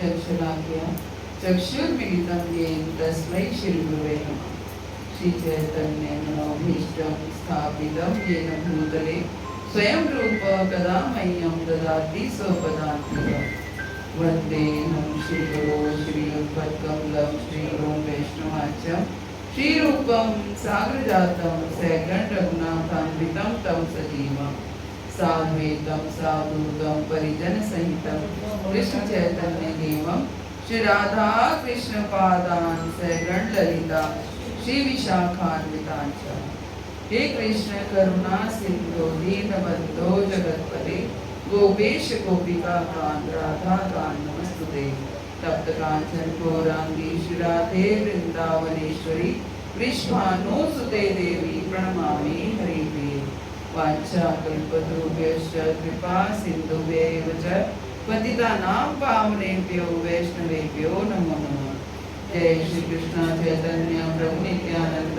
चक्षुलाख्या चक्षुर्मिलितं येन तस्मै श्रीगुरवे नमः। श्रीचैतन्यमनोभीष्टं स्थापितं येन भूतले स्वयं रूप कदा मह्यं ददाति स्वपदान्तिकम्। वन्देऽहं श्रीगुरो श्रीयुक्तकमलं श्रीगुरुं वैष्णवाच्यं श्रीरूपं साग्रजातं सैकण्डरघुनाथान्वितं तं सजीवम् साद्वैतं साधूतं परिजनसहितं कृष्ण चैतन्य देवं श्री राधा कृष्ण पादान् सगण ललिता श्री विशाखान्वितांच। हे कृष्ण करुणा सिंधु दीनबंधो जगत्पते गोपेश गोपिका कांत राधा कांत नमस्तुते। तप्त कांचन गौरांगी श्री राधे वृंदावनेश्वरी वृषभानुसुते देवी प्रणमामि हरिप्रिये। वाञ्छाकल्पतरुभ्यश्च कृपा सिन्धुभ्यैव च पतितानां पावनेभ्यो वैष्णवेभ्यो नमो नमः। जय श्री कृष्ण चैतन्य प्रभु नित्यानंद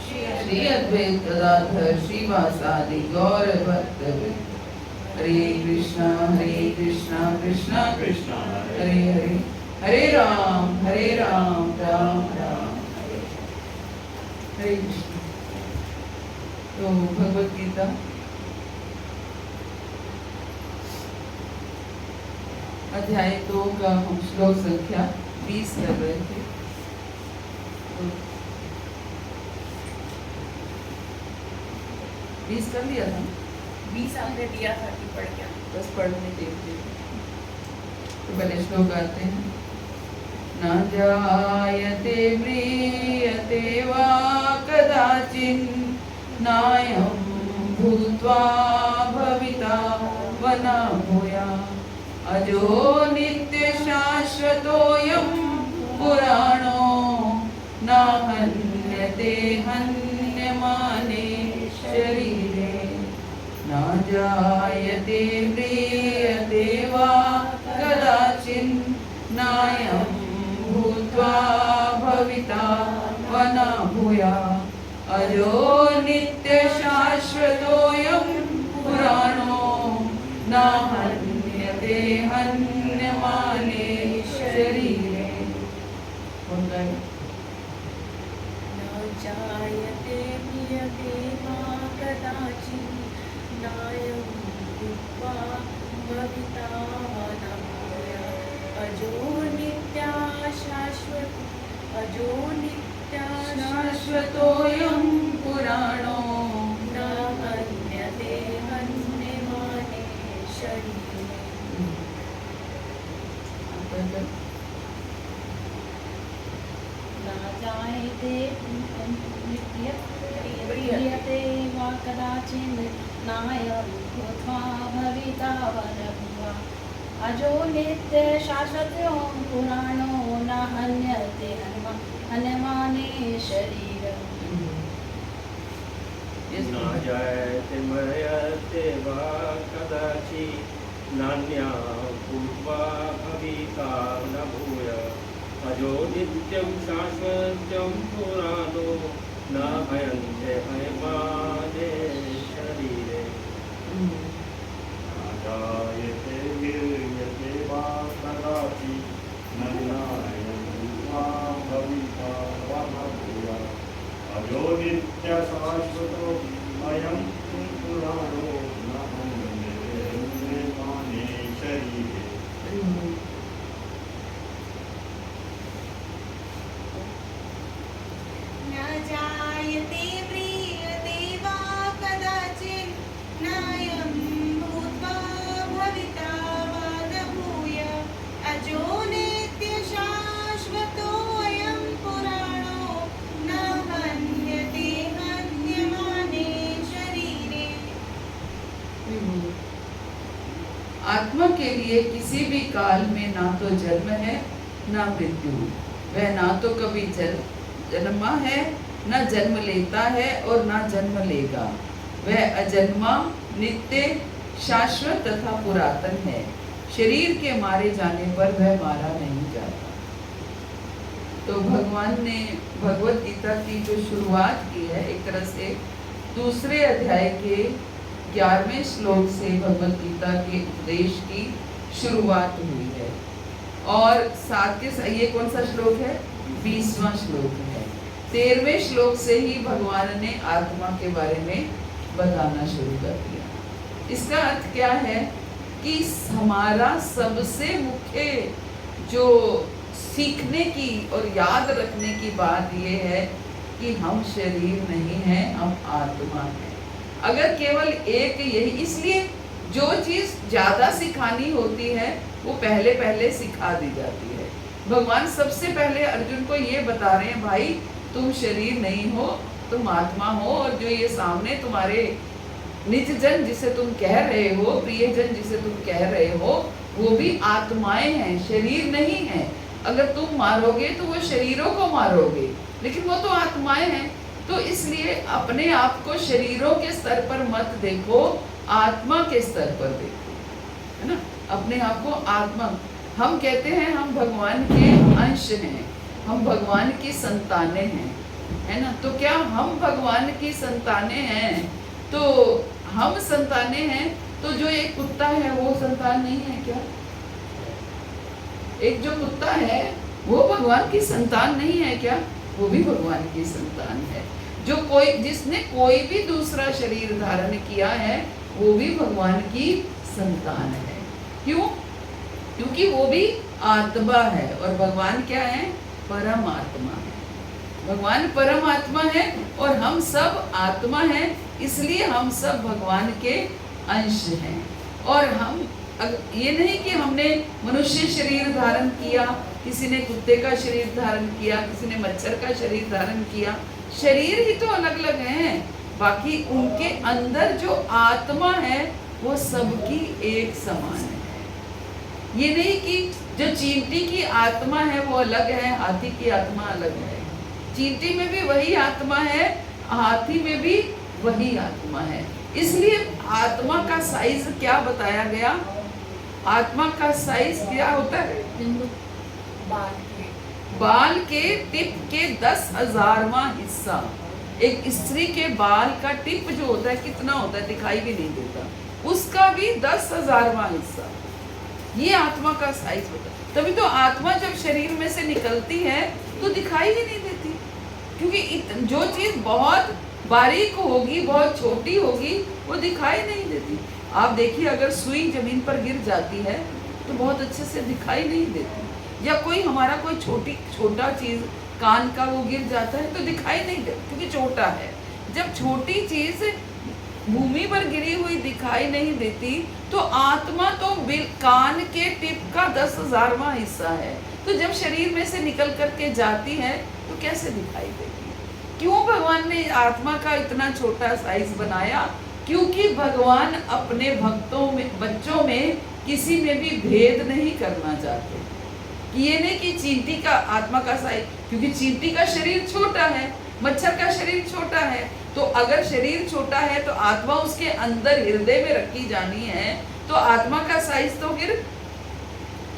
श्री अद्वैत गदाधर श्रीवासादि गौर भक्तवृंद। हरे कृष्णा कृष्णा कृष्णा हरे हरे, हरे राम राम राम हरे हरे कृष्ण। तो भगवत गीता अध्याय 2 का हम श्लोक संख्या 20 कर रहे थे। 20 कर लिया था, 20 हमने दिया था कि पढ़ गया, बस पढ़ने देखते थे। तो पहले श्लोक आते हैं। न जायते म्रियते वा कदाचिन् नायं भूत्वा भविता वना भूयात् अजो नित्य शाश्वतोऽयं पुराणो न हन्यते हन्यमाने शरीरे। न जायते म्रियते वा कदाचिन् नायं भूत्वा भविता वना भूयात् अजो नित्य शाश्वतोऽयं पुराणो न हन्यते हन्यमाने शरीरे। न जायते म्रियते वा कदाचिन् नायं भूत्वा भविता न भूयात् अजो नित्या शाश्वतोऽयं पुराणो न हन्यते हन्यमाने शरीरे। न जायते म्रियते वा कदाचिन् नायं भूत्वा भविता वना भूयात् अजो नित्य शाश्वतोऽयं पुराणो न हन्यते हन्यमाने शरीरम्। न जायते म्रियते वा कदाचित् नान्या भूत्वा भविता न भूयात् अजो नित्यं शाश्वतं पुराणो न हन्यते हन्यमाने शरीरे। न जायते म्रियते वा कदाचित् नान्यं भूत्वा भविता वना भूयात् अजो नित्य शाश्वतोऽयं पुराणो न हन्यते हन्यमाने शरीरे। न जायते म्रियते वा कदाचिन् नायं भूत्वा भविता वा न भूयात् अजो नित्य शाश्वतोऽयं पुराणो न हन्यते हन्यमाने शरीरे। आत्मा के लिए किसी भी काल में ना तो जन्म है ना मृत्यु। वह ना तो कभी जन्मा है न जन्म लेता है और ना जन्म लेगा। वह अजन्मा नित्य शाश्वत तथा पुरातन है। शरीर के मारे जाने पर वह मारा नहीं जाता। तो भगवान ने भगवत गीता की जो शुरुआत की है, एक तरह से दूसरे अध्याय के 11वें श्लोक से भगवत गीता के उपदेश की शुरुआत हुई है। और साथ के ये कौन सा श्लोक है? 20वां श्लोक है। 13वें श्लोक से ही भगवान ने आत्मा के बारे में बताना शुरू कर दिया। इसका अर्थ क्या है कि हमारा सबसे मुख्य जो सीखने की और याद रखने की बात यह है कि हम शरीर नहीं हैं, हम आत्मा हैं। अगर केवल एक यही, इसलिए जो चीज ज्यादा सिखानी होती है वो पहले पहले सिखा दी जाती है। भगवान सबसे पहले अर्जुन को ये बता रहे हैं, भाई तुम शरीर नहीं हो, तुम आत्मा हो, और जो ये सामने तुम्हारे निज जन जिसे तुम कह रहे हो, प्रियजन जिसे तुम कह रहे हो, वो भी आत्माएं हैं, शरीर नहीं है। अगर तुम मारोगे तो वो शरीरों को मारोगे, लेकिन वो तो आत्माएं हैं। तो इसलिए अपने आप को शरीरों के स्तर पर मत देखो, आत्मा के स्तर पर देखो, है ना। अपने आप को आत्मा, हम कहते हैं हम भगवान के अंश हैं, हम भगवान की संतानें हैं, है ना। तो क्या हम भगवान की संतानें हैं? तो हम संतानें हैं, तो जो एक कुत्ता है वो संतान नहीं है क्या? एक जो कुत्ता है वो भगवान की संतान नहीं है क्या? वो भी भगवान की संतान है। जो कोई, जिसने कोई भी दूसरा शरीर धारण किया है वो भी भगवान की संतान है। क्यों? क्योंकि वो भी आत्मा है, और भगवान क्या है? परमात्मा है। भगवान परमात्मा है और हम सब आत्मा हैं, इसलिए हम सब भगवान के अंश हैं। और हम ये नहीं कि हमने मनुष्य शरीर धारण किया, किसी ने कुत्ते का शरीर धारण किया, किसी ने मच्छर का शरीर धारण किया, शरीर ही तो अलग अलग हैं, बाकी उनके अंदर जो आत्मा है वो सबकी एक समान है। ये नहीं कि जो चींटी की आत्मा है वो अलग है, हाथी की आत्मा अलग है। चींटी में भी वही आत्मा है, हाथी में भी वही आत्मा है। इसलिए आत्मा का साइज क्या बताया गया? आत्मा का साइज क्या होता है? बाल के टिप के 10,000वां हिस्सा। एक स्त्री के बाल का टिप जो होता है कितना होता है? दिखाई भी नहीं देता, उसका भी 10,000वां हिस्सा। ये आत्मा का साइज होता है। तभी तो आत्मा जब शरीर में से निकलती है तो दिखाई ही नहीं देती, क्योंकि जो चीज बहुत बारीक होगी, बहुत छोटी होगी, वो दिखाई नहीं देती। आप देखिए, अगर सुई जमीन पर गिर जाती है तो बहुत अच्छे से दिखाई नहीं देती, या कोई हमारा कोई छोटा चीज कान का वो गिर जाता है तो दिखाई नहीं देता, क्योंकि छोटा है। जब छोटी चीज भूमि पर गिरी हुई दिखाई नहीं देती, तो आत्मा तो कान के टिप का 10,000वां हिस्सा है। तो जब शरीर में से निकल करके जाती है तो कैसे दिखाई देगी? क्यों भगवान ने आत्मा का इतना छोटा साइज बनाया? क्योंकि भगवान अपने भक्तों में, बच्चों में किसी में भी भेद नहीं करना चाहते। कि ये नहीं कि चींटी का आत्मा का साइज, क्योंकि चींटी का शरीर छोटा है, मच्छर का शरीर छोटा है, तो अगर शरीर छोटा है तो आत्मा उसके अंदर हृदय में रखी जानी है, तो आत्मा का साइज तो फिर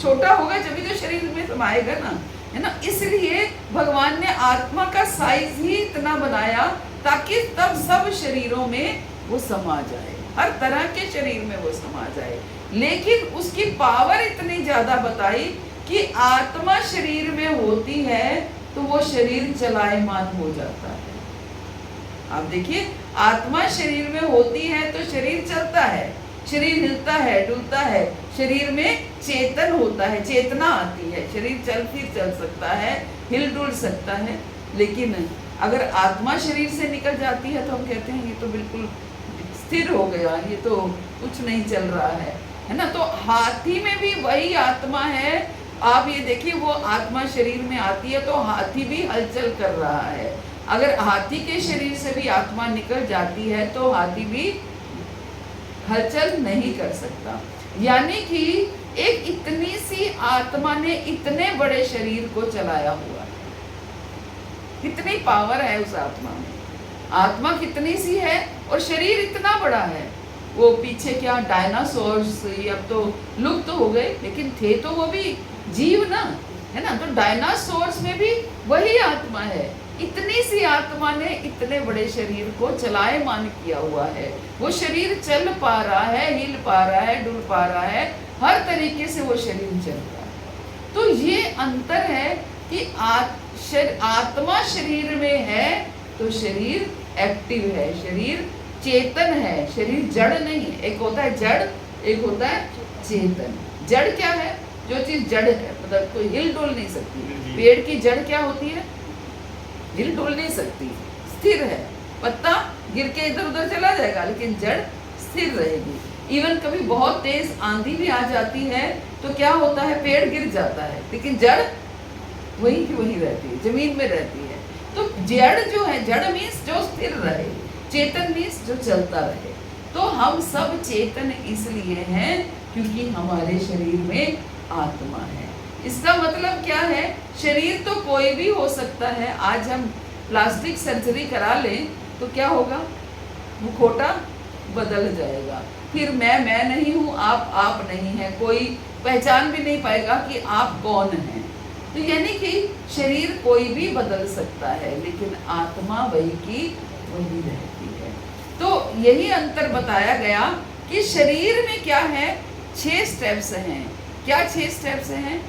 छोटा होगा, जब तो शरीर में समाएगा ना, है ना। इसलिए भगवान ने आत्मा का साइज ही इतना बनाया ताकि तब सब शरीरों में वो समा जाए, हर तरह के शरीर में वो समा जाए। लेकिन उसकी पावर इतनी ज्यादा बताई कि आत्मा शरीर में होती है तो वो शरीर चलायमान हो जाता है। आप देखिए, आत्मा शरीर में होती है तो शरीर चलता है, शरीर हिलता है, डुलता है, शरीर में चेतन होता है, चेतना आती है, शरीर चल फिर चल सकता है, हिल डुल सकता है। लेकिन अगर आत्मा शरीर से निकल जाती है तो हम कहते हैं ये तो बिल्कुल स्थिर हो गया, ये तो कुछ नहीं चल रहा है ना। तो हाथी में भी वही आत्मा है। आप ये देखिए, वो आत्मा शरीर में आती है तो हाथी भी हलचल कर रहा है। अगर हाथी के शरीर से भी आत्मा निकल जाती है तो हाथी भी हलचल नहीं कर सकता। यानी कि एक इतनी सी आत्मा ने इतने बड़े शरीर को चलाया हुआ है। कितनी पावर है उस आत्मा में। आत्मा कितनी सी है और शरीर इतना बड़ा है। वो पीछे क्या डायनासोर्स अब तो लुप्त तो हो गए, लेकिन थे तो वो भी जीव ना, है ना। तो डायनासोर्स में भी वही आत्मा है। इतनी सी आत्मा ने इतने बड़े शरीर को चलायमान किया हुआ है। वो शरीर चल पा रहा है, हिल पा रहा है, डुल पा रहा है, हर तरीके से वो शरीर चल रहा है। तो ये अंतर है कि आत्मा शरीर में है तो शरीर एक्टिव है, शरीर चेतन है, शरीर जड़ नहीं है। एक होता है जड़, एक होता है चेतन। जड़ क्या है? जो चीज जड़ है, मतलब कोई हिल डुल नहीं सकती। पेड़ की जड़ क्या होती है? हिल डुल नहीं सकती, स्थिर है। पत्ता गिर के इधर उधर चला जाएगा लेकिन जड़ स्थिर रहेगी। इवन कभी बहुत तेज आंधी भी आ जाती है तो क्या होता है? पेड़ गिर जाता है लेकिन जड़ वहीं की वहीं रहती है, जमीन में रहती है। तो जड़ जो है, जड़ मीन्स जो स्थिर रहे, चेतन मीन्स जो चलता रहे। तो हम सब चेतन इसलिए हैं क्योंकि हमारे शरीर में आत्मा है। इसका मतलब क्या है? शरीर तो कोई भी हो सकता है। आज हम प्लास्टिक सर्जरी करा लें तो क्या होगा? मुखौटा बदल जाएगा। फिर मैं नहीं हूँ, आप नहीं है, कोई पहचान भी नहीं पाएगा कि आप कौन हैं। तो यानी कि शरीर कोई भी बदल सकता है लेकिन आत्मा वही की वही रहती है। तो यही अंतर बताया गया कि शरीर में क्या है? 6 स्टेप्स हैं। क्या 6 स्टेप्स हैं?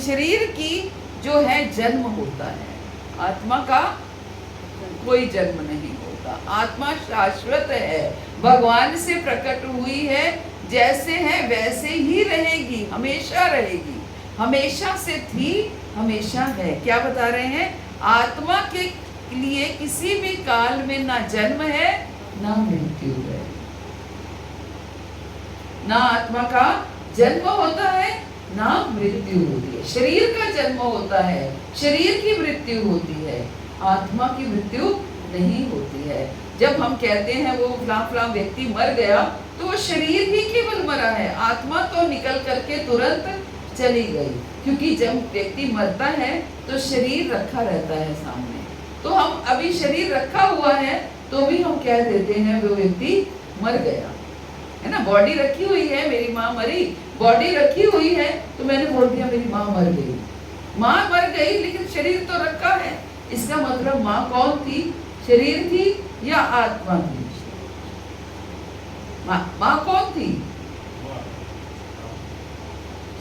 शरीर की जो है जन्म होता है, आत्मा का कोई जन्म नहीं होता। आत्मा शाश्वत है, भगवान से प्रकट हुई है, जैसे है वैसे ही रहेगी, हमेशा रहेगी, हमेशा से थी, हमेशा है। क्या बता रहे हैं? आत्मा के लिए किसी भी काल में ना जन्म है ना मृत्यु है। ना आत्मा का जन्म होता है ना मृत्यु होती है। शरीर का जन्म होता है, शरीर की मृत्यु होती है, आत्मा की मृत्यु नहीं होती है। जब हम कहते हैं वो फलां व्यक्ति मर गया तो वो शरीर ही केवल मरा है, आत्मा तो निकल करके तुरंत चली गई। क्योंकि जब व्यक्ति मरता है तो शरीर रखा रहता है सामने। तो हम अभी शरीर रखा हुआ है तो भी हम कह देते हैं वो व्यक्ति मर गया, है ना। बॉडी रखी हुई है, मेरी माँ मरी, बॉडी रखी हुई है तो मैंने बोल दिया मेरी माँ मर गई। माँ मर गई लेकिन शरीर तो रखा है। इसका मतलब माँ कौन थी? शरीर थी या आत्मा थी? माँ कौन थी?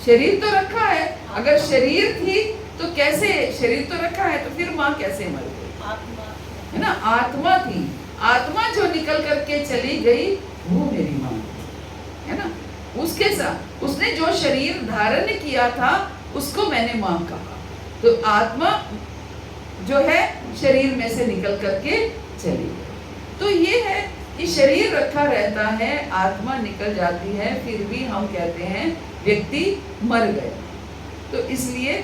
शरीर तो रखा है। अगर शरीर थी तो कैसे? शरीर तो रखा है तो फिर माँ कैसे मर गई? आत्मा है ना, आत्मा थी। आत्मा जो निकल करके चली गई वो मेरी माँ है ना। उसके साथ उसने जो शरीर धारण किया था उसको मैंने माँ कहा। तो आत्मा जो है शरीर में से निकल करके चली गई। तो ये है कि शरीर रखा रहता है, आत्मा निकल जाती है, फिर भी हम कहते हैं व्यक्ति मर गया। तो इसलिए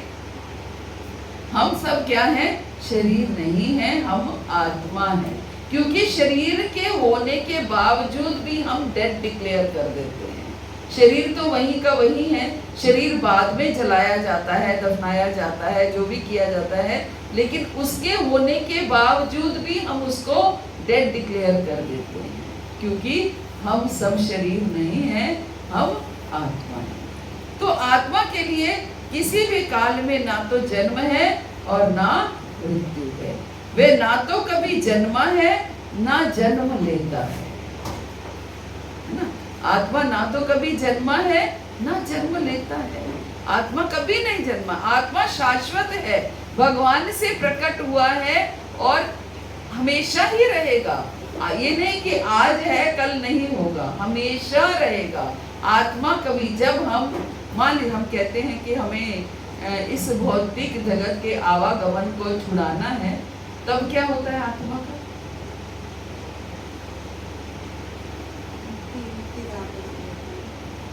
हम सब क्या हैं? शरीर नहीं है, हम आत्मा है। क्योंकि शरीर के होने के बावजूद भी हम डेड डिक्लेयर कर देते हैं। शरीर तो वहीं का वहीं है, शरीर बाद में जलाया जाता है, दफनाया जाता है, जो भी किया जाता है, लेकिन उसके होने के बावजूद भी हम उसको डेड डिक्लेयर कर देते हैं। क्योंकि हम सब शरीर नहीं हैं, हम आत्मा हैं। तो आत्मा के लिए किसी भी काल में ना तो जन्म है और ना मृत्यु है। वे ना तो कभी जन्मा है ना जन्म लेता है ना। आत्मा ना तो कभी जन्मा है ना जन्म लेता है। आत्मा कभी नहीं जन्मा, आत्मा शाश्वत है, भगवान से प्रकट हुआ है और हमेशा ही रहेगा। ये नहीं कि आज है कल नहीं होगा, हमेशा रहेगा। आत्मा कभी, जब हम मान ली हम कहते हैं कि हमें इस भौतिक जगत के आवागमन को छुड़ाना है, तब क्या होता है आत्मा का?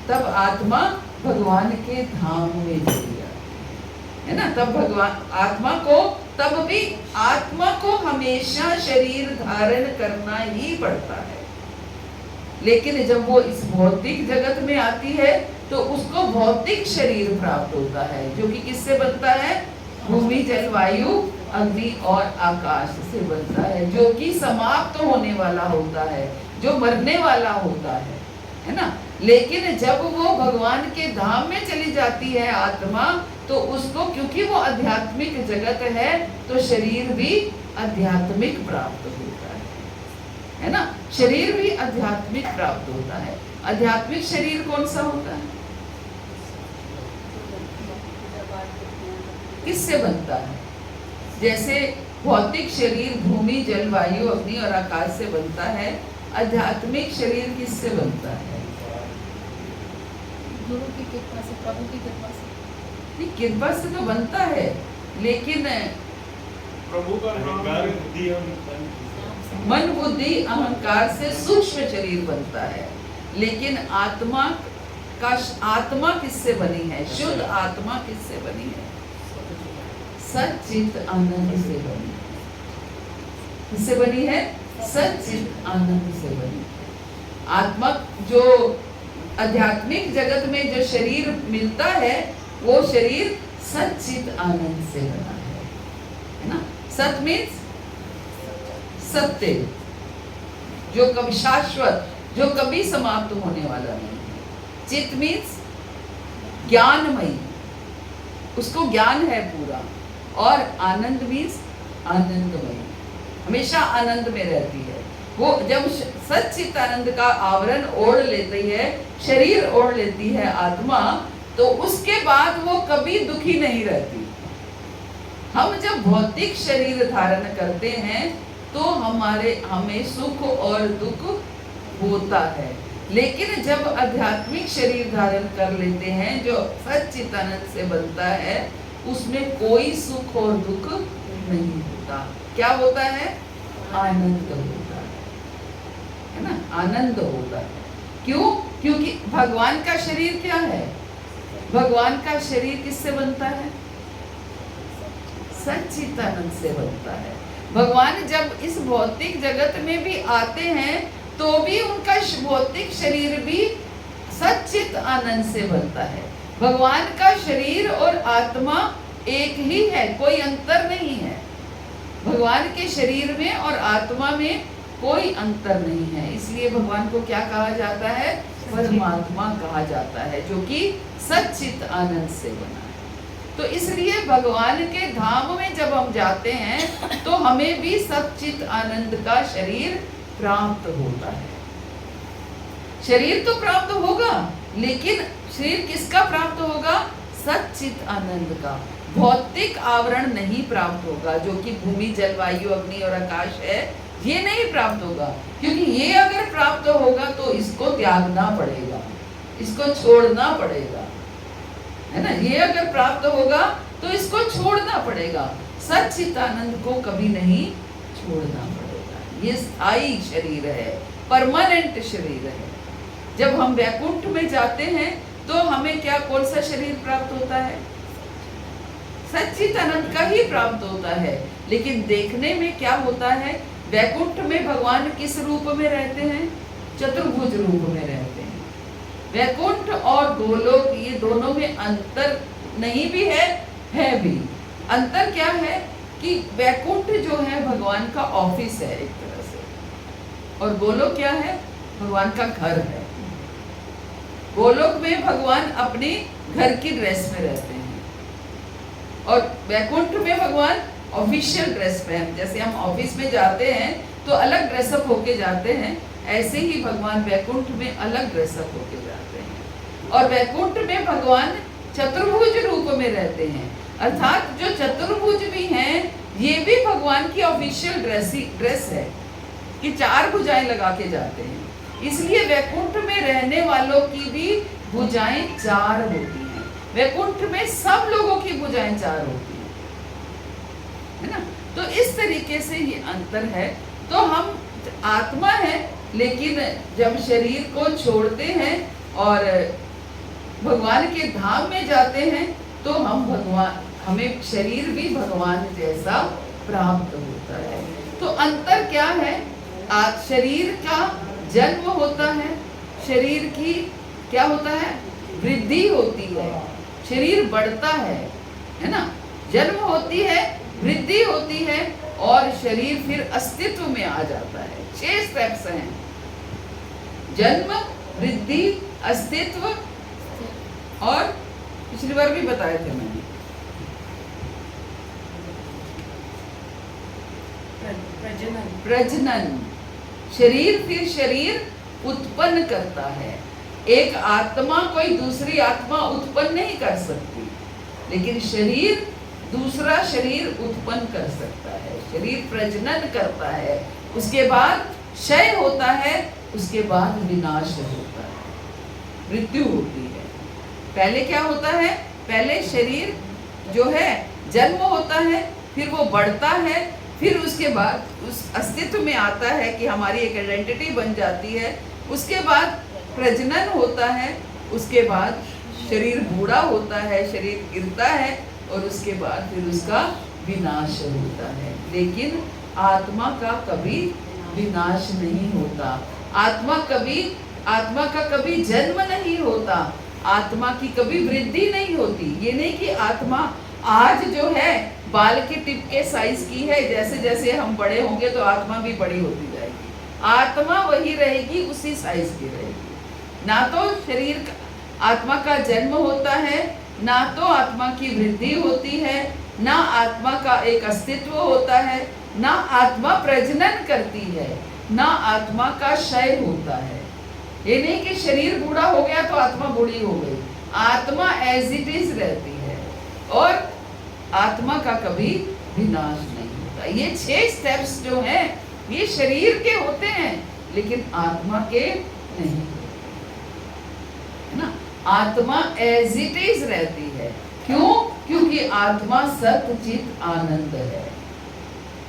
तब आत्मा भगवान के धाम में चली जाती है ना। तब भगवान आत्मा को, तब भी आत्मा को हमेशा शरीर धारण करना ही पड़ता है। लेकिन जब वो इस भौतिक जगत में आती है तो उसको भौतिक शरीर प्राप्त होता है, जो कि किससे बनता है? भूमि, जल, वायु, अग्नि और आकाश से बनता है, जो कि समाप्त होने वाला होता है, जो मरने वाला होता है ना। लेकिन जब वो भगवान के धाम में चली जाती है आत्मा, तो उसको, क्योंकि वो आध्यात्मिक जगत है, तो शरीर भी आध्यात्मिक प्राप्त होता है ना। शरीर भी आध्यात्मिक प्राप्त होता है। आध्यात्मिक शरीर कौन सा होता है? किससे बनता है? जैसे भौतिक शरीर भूमि, जल, वायु, अग्नि और आकाश से बनता है, आध्यात्मिक शरीर किससे बनता है? गुरु की कृपा से, प्रभु की कृपा से। नहीं, कृपा से तो बनता है, लेकिन प्रभु का नाम बुद्धि मन, बुद्धि, अहंकार से सूक्ष्म शरीर बनता है। लेकिन आत्मा किससे बनी है? शुद्ध आत्मा किससे बनी है? सच्चित आनंद से बनी है। किससे बनी है? सच्चित आनंद से बनी है। आत्मा जो आध्यात्मिक जगत में जो शरीर मिलता है, वो शरीर सच्चित आनंद से बना है ना? सत मीन्स सत्य, जो कभी शाश्वत, जो कभी समाप्त होने वाला नहीं है। चित मीन्स ज्ञानमयी, उसको ज्ञान है पूरा। और आनंद मीन्स आनंदमयी, हमेशा आनंद में रहती है। वो जब सच्चित आनंद का आवरण ओढ़ लेती है, शरीर ओढ़ लेती है आत्मा, तो उसके बाद वो कभी दुखी नहीं रहती। हम जब भौतिक शरीर धारण करते हैं तो हमें सुख और दुख होता है, लेकिन जब आध्यात्मिक शरीर धारण कर लेते हैं जो सच्चित आनंद से बनता है, उसमें कोई सुख और दुख नहीं होता। क्या होता है? आनंद होता है ना? आनंद होता है। क्यों? क्योंकि भगवान का शरीर क्या है? भगवान का शरीर किससे बनता है? सच्चिदानंद से बनता है। भगवान जब इस भौतिक जगत में भी आते हैं तो भी उनका भौतिक शरीर भी सच्चित आनंद से बनता है। भगवान का शरीर और आत्मा एक ही है, कोई अंतर नहीं है। भगवान के शरीर में और आत्मा में कोई अंतर नहीं है। इसलिए भगवान को क्या कहा जाता है? परमात्मा कहा जाता है, जो कि सच्चित आनंद से बना है। तो इसलिए भगवान के धाम में जब हम जाते हैं तो हमें भी सच्चित आनंद का शरीर प्राप्त होता है। शरीर तो प्राप्त होगा, लेकिन शरीर किसका प्राप्त होगा? सच्चित आनंद का। भौतिक आवरण नहीं प्राप्त होगा, जो कि भूमि, जल, वायु, अग्नि और आकाश है, ये नहीं प्राप्त होगा। क्योंकि ये अगर प्राप्त होगा तो इसको त्यागना पड़ेगा, इसको छोड़ना पड़ेगा, है ना? ये अगर प्राप्त होगा तो इसको छोड़ना पड़ेगा। सच्चित आनंद को कभी नहीं छोड़ना पड़ेगा। ये स्थायी शरीर है, परमानेंट शरीर है। जब हम वैकुंठ में जाते हैं तो हमें क्या, कौन सा शरीर प्राप्त होता है? सच्चित आनंद का ही प्राप्त होता है। लेकिन देखने में क्या होता है? वैकुंठ में भगवान किस रूप में रहते हैं? चतुर्भुज रूप में रहते हैं। वैकुंठ और गोलोक, ये दोनों में अंतर नहीं भी है भी। अंतर क्या है कि वैकुंठ जो है भगवान का ऑफिस है एक तरह से, और गोलोक क्या है? भगवान का घर है। गोलोक में भगवान अपने घर की ड्रेस में रहते हैं, और वैकुंठ में भगवान ऑफिशियल ड्रेस में है। जैसे हम ऑफिस में जाते हैं तो अलग ड्रेसअप होके जाते हैं, ऐसे ही भगवान वैकुंठ में अलग ड्रेसअप होके जाते हैं। और वैकुंठ में भगवान चतुर्भुज रूप में रहते हैं, अर्थात जो चतुर्भुज भी हैं ये भी भगवान की ऑफिशियल ड्रेस है कि 4 भुजाएं लगा के जाते हैं। इसलिए वैकुंठ में रहने वालों की भी भुजाएं 4 होती हैं। वैकुंठ में सब लोगों की भुजाएं 4 होती हैं, है ना? तो इस तरीके से ये अंतर है। तो हम आत्मा है, लेकिन जब शरीर को छोड़ते हैं और भगवान के धाम में जाते हैं तो हमें शरीर भी भगवान जैसा प्राप्त होता है। तो अंतर क्या है? शरीर का जन्म होता है, शरीर की क्या होता है? वृद्धि होती है, शरीर बढ़ता है ना? जन्म होती है, वृद्धि होती है, और शरीर फिर अस्तित्व में आ जाता है। 6 स्टेप्स हैं: जन्म, वृद्धि, अस्तित्व, और पिछली बार भी बताए थे मैंने, प्रजनन। शरीर फिर शरीर उत्पन्न करता है। एक आत्मा कोई दूसरी आत्मा उत्पन्न नहीं कर सकती, लेकिन शरीर दूसरा शरीर उत्पन्न कर सकता है, शरीर प्रजनन करता है, उसके बाद क्षय होता है, उसके बाद विनाश होता है, मृत्यु होती है। पहले क्या होता है? पहले शरीर जो है जन्म होता है, फिर वो बढ़ता है, फिर उसके बाद उस अस्तित्व में आता है कि हमारी एक आइडेंटिटी बन जाती है, उसके बाद प्रजनन होता है, उसके बाद शरीर बूढ़ा होता है, शरीर गिरता है और उसके बाद फिर उसका विनाश होता है। लेकिन आत्मा का कभी विनाश नहीं होता, आत्मा का कभी जन्म नहीं होता, आत्मा की कभी वृद्धि नहीं होती। ये नहीं कि आत्मा आज जो है बाल के टिप के साइज की है, जैसे जैसे हम बड़े होंगे तो आत्मा भी बड़ी होती जाएगी, आत्मा वही रहेगी, उसी साइज की रहेगी। ना तो शरीर आत्मा का जन्म होता है, ना तो आत्मा की वृद्धि होती है, ना आत्मा का एक अस्तित्व होता है, ना आत्मा प्रजनन करती है, ना आत्मा का क्षय होता है। ये नहीं कि शरीर बूढ़ा हो गया तो आत्मा बूढ़ी हो गई, आत्मा एज इट इज रहती है और आत्मा का कभी विनाश नहीं होता। ये 6 स्टेप्स जो हैं ये शरीर के होते हैं लेकिन आत्मा के नहीं होते, है ना। आत्मा एज इट इज रहती है। क्यों? क्योंकि आत्मा सच्चित आनंद है।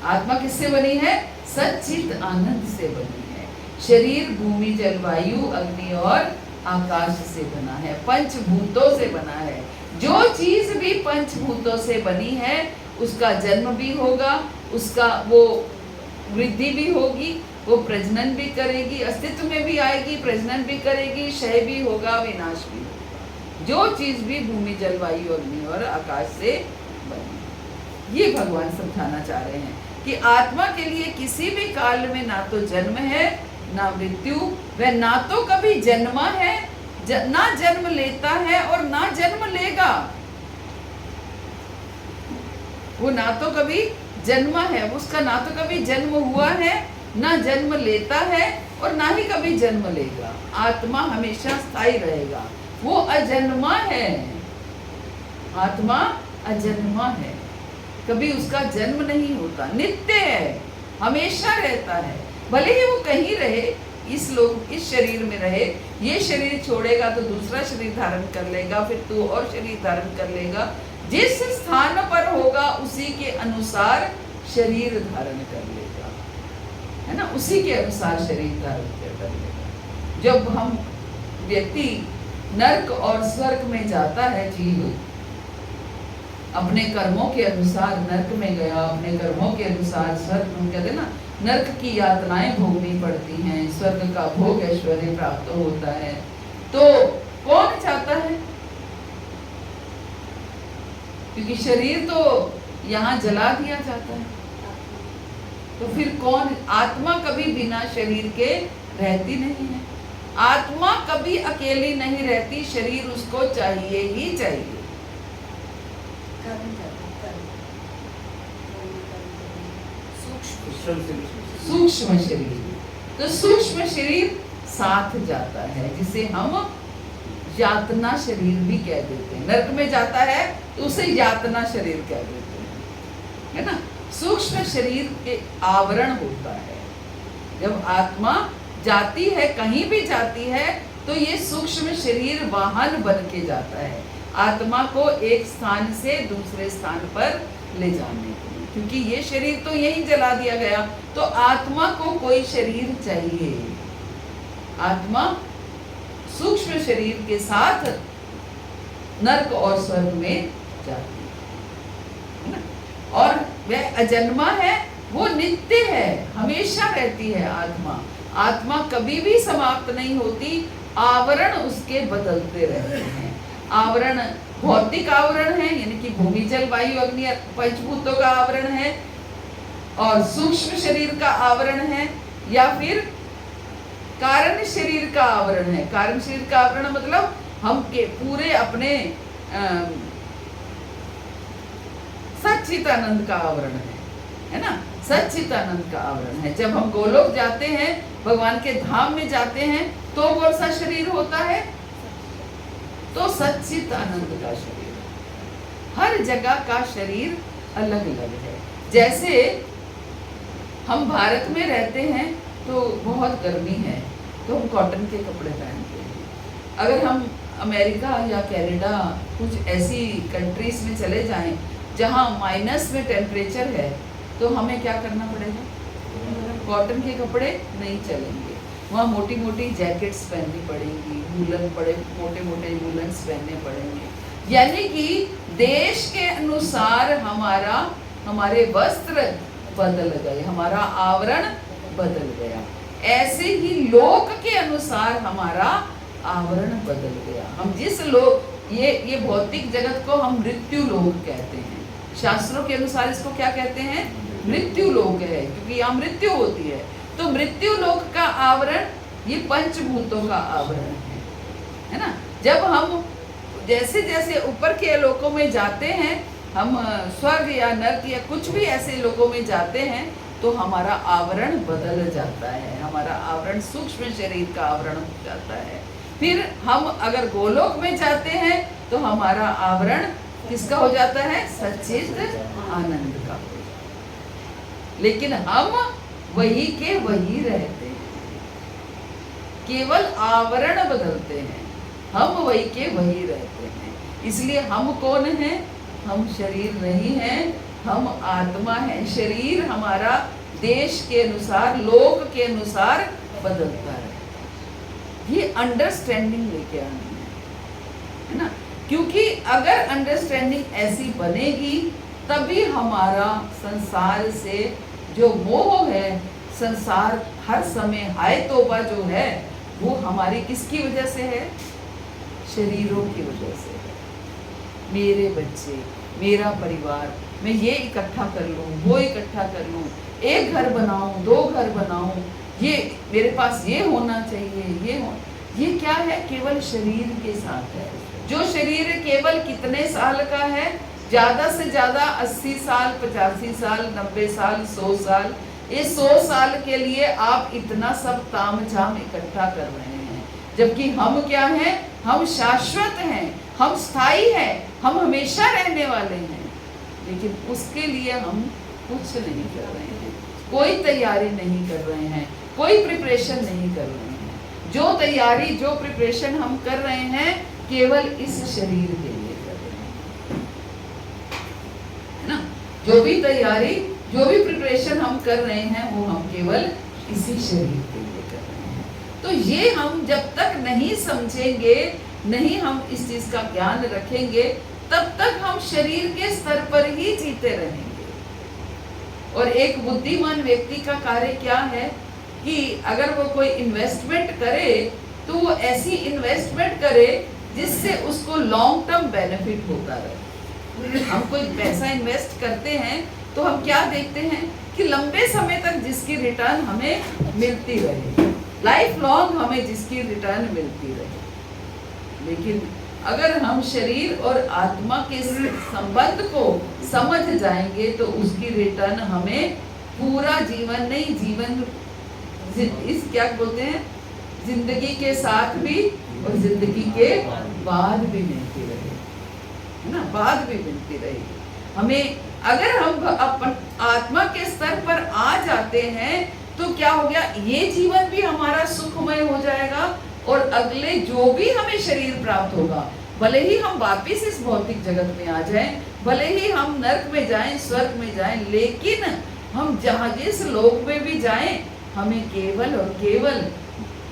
आत्मा किससे बनी है? सच्चित आनंद से बनी है। शरीर भूमि जलवायु अग्नि और आकाश से बना है, पंचभूतों से बना है। जो चीज भी पंचभूतों से बनी है उसका जन्म भी होगा, उसका वो वृद्धि भी होगी, वो प्रजनन भी करेगी, अस्तित्व में भी आएगी, प्रजनन भी करेगी, क्षय भी होगा, विनाश भी होगा। जो चीज भी भूमि जलवायु अग्नि और आकाश से बनी। ये भगवान समझाना चाह रहे हैं कि आत्मा के लिए किसी भी काल में ना तो जन्म है ना मृत्यु, वह ना तो कभी जन्मा है, ना जन्म लेता है और ना जन्म लेगा। वो ना तो कभी जन्मा है, उसका ना तो कभी जन्म हुआ है, ना जन्म लेता है और ना ही कभी जन्म लेगा। आत्मा हमेशा स्थायी रहेगा, वो अजन्मा है। आत्मा अजन्मा है, कभी उसका जन्म नहीं होता, नित्य है, हमेशा रहता है। भले ही वो कहीं रहे, इस शरीर में रहे, ये शरीर छोड़ेगा तो दूसरा शरीर धारण कर लेगा, फिर तू और शरीर धारण कर लेगा। जिस स्थान पर होगा उसी के अनुसार शरीर धारण कर लेगा, है ना, उसी के अनुसार शरीर धारण कर लेगा। जब हम व्यक्ति नर्क और स्वर्ग में जाता है, जीव अपने कर्मों के अनुसार नर्क में गया, अपने कर्मों के अनुसार स्वर्ग में, कहते ना नर्क की यातनाएं भोगनी पड़ती हैं, स्वर्ग का भोग ऐश्वर्य प्राप्त होता है। तो कौन चाहता है? क्योंकि शरीर तो यहाँ जला दिया जाता है, तो फिर कौन? आत्मा कभी बिना शरीर के रहती नहीं है, आत्मा कभी अकेली नहीं रहती, शरीर उसको चाहिए ही चाहिए। सूक्ष्म शरीर, तो सूक्ष्म शरीर साथ जाता है, जिसे हम यातना शरीर भी कह देते हैं। नर्क में जाता है तो उसे यातना शरीर कह देते हैं, है ना। सूक्ष्म शरीर के आवरण होता है। जब आत्मा जाती है, कहीं भी जाती है, तो ये सूक्ष्म शरीर वाहन बन के जाता है आत्मा को एक स्थान से दूसरे स्थान पर ले जाने के लिए। क्योंकि ये शरीर तो यहीं जला दिया गया, तो आत्मा को कोई शरीर चाहिए। आत्मा सूक्ष्म शरीर के साथ नर्क और स्वर्ग में जाती है ना। और वह अजन्मा है, वो नित्य है, हमेशा रहती है आत्मा। आत्मा कभी भी समाप्त नहीं होती, आवरण उसके बदलते रहते हैं। आवरण भौतिक आवरण है, यानी कि भूमि जल वायु अग्नि पंचभूतों का आवरण है, और सूक्ष्म शरीर का आवरण है, या फिर कारण शरीर का आवरण है। कारण शरीर का आवरण मतलब हम के पूरे अपने सच्चिदानंद का आवरण है ना। सच्चिदानंद का आवरण है। जब हम गोलोक जाते हैं, भगवान के धाम में जाते हैं, तो कौन सा शरीर होता है? तो सच्चिदानंद का शरीर। हर जगह का शरीर अलग अलग है। जैसे हम भारत में रहते हैं तो बहुत गर्मी है तो हम कॉटन के कपड़े पहनते हैं। अगर हम अमेरिका या कनाडा कुछ ऐसी कंट्रीज में चले जाएं जहां माइनस में टेम्परेचर है तो हमें क्या करना पड़ेगा? कॉटन के कपड़े नहीं चलेंगे, वहाँ मोटी मोटी जैकेट्स पहननी पड़ेंगी, वूलन बड़े मोटे मोटे वूलन्स पहनने पड़ेंगे। यानी कि देश के अनुसार हमारे वस्त्र बदल गए, हमारा आवरण बदल गया। ऐसे ही लोक के अनुसार हमारा आवरण बदल गया। हम जिस लोक ये भौतिक जगत को हम मृत्यु लोक कहते हैं। शास्त्रों के अनुसार इसको क्या कहते हैं? मृत्यु लोक है, क्योंकि यहाँ मृत्यु होती है। तो मृत्यु लोक का आवरण ये पंचभूतों का आवरण है ना। जब हम जैसे जैसे ऊपर के लोकों में जाते हैं, हम स्वर्ग या नर्क या कुछ भी ऐसे लोकों में जाते हैं तो हमारा आवरण बदल जाता है, हमारा आवरण सूक्ष्म शरीर का आवरण हो जाता है। फिर हम अगर गोलोक में जाते हैं तो हमारा आवरण किसका हो जाता है? सच्चित आनंद का हो जाता है। लेकिन हम वही के वही रहते हैं, केवल आवरण बदलते हैं, हम वही के वही रहते हैं। इसलिए हम कौन हैं? हम शरीर नहीं हैं, हम आत्मा हैं। शरीर हमारा देश के अनुसार, लोक के अनुसार बदलता है। ये अंडरस्टैंडिंग लेके आनी है ना। क्योंकि अगर अंडरस्टैंडिंग ऐसी बनेगी तभी हमारा संसार से जो मोह है, संसार हर समय हाय तौबा जो है, वो हमारी किसकी वजह से है? शरीरों की वजह से है। मेरे बच्चे, मेरा परिवार, मैं ये इकट्ठा कर लूँ, वो इकट्ठा कर लूँ, एक घर बनाऊँ, दो घर बनाऊँ, ये मेरे पास ये होना चाहिए, ये क्या है? केवल शरीर के साथ है। जो शरीर केवल कितने साल का है? ज़्यादा से ज़्यादा 80 साल, 85 साल, 90 साल, 100 साल। ये 100 साल के लिए आप इतना सब तामझाम इकट्ठा कर रहे हैं, जबकि हम क्या हैं? हम शाश्वत हैं, हम स्थायी हैं, हम हमेशा रहने वाले हैं। लेकिन उसके लिए हम कुछ नहीं कर रहे हैं, कोई तैयारी नहीं कर रहे हैं, कोई प्रिपरेशन नहीं कर रहे हैं। जो तैयारी, जो प्रिपरेशन हम कर रहे हैं केवल इस शरीर के लिए कर रहे हैं, है ना। जो भी तैयारी, जो भी प्रिपरेशन हम कर रहे हैं वो हम केवल इसी शरीर के लिए कर रहे हैं। तो ये हम जब तक नहीं समझेंगे, नहीं हम इस चीज का ज्ञान रखेंगे, तब तक हम शरीर के स्तर पर ही जीते रहेंगे। और एक बुद्धिमान व्यक्ति का कार्य क्या है कि अगर वो कोई इन्वेस्टमेंट करे तो वो ऐसी इन्वेस्टमेंट करे जिससे उसको लॉन्ग टर्म बेनिफिट होता रहे। हम कोई पैसा इन्वेस्ट करते हैं तो हम क्या देखते हैं कि लंबे समय तक जिसकी रिटर्न हमें मिलती रहे, लाइफ लॉन्ग हमें जिसकी रिटर्न मिलती रहे। लेकिन अगर हम शरीर और आत्मा के संबंध को समझ जाएंगे तो उसकी रिटर्न हमें पूरा जीवन नहीं, जीवन इस क्या बोलते हैं, जिंदगी के साथ भी और जिंदगी के बाद भी मिलती रहेगी, है ना, बाद भी मिलती रहेगी हमें। अगर हम अपन आत्मा के स्तर पर आ जाते हैं तो क्या हो गया, ये जीवन भी हमारा सुखमय हो जाएगा और अगले जो भी हमें शरीर प्राप्त होगा, भले ही हम वापिस इस भौतिक जगत में आ जाएं, भले ही हम नरक में जाएं, स्वर्ग में जाएं, लेकिन हम जहाँ जिस लोक में भी जाएं, हमें केवल और केवल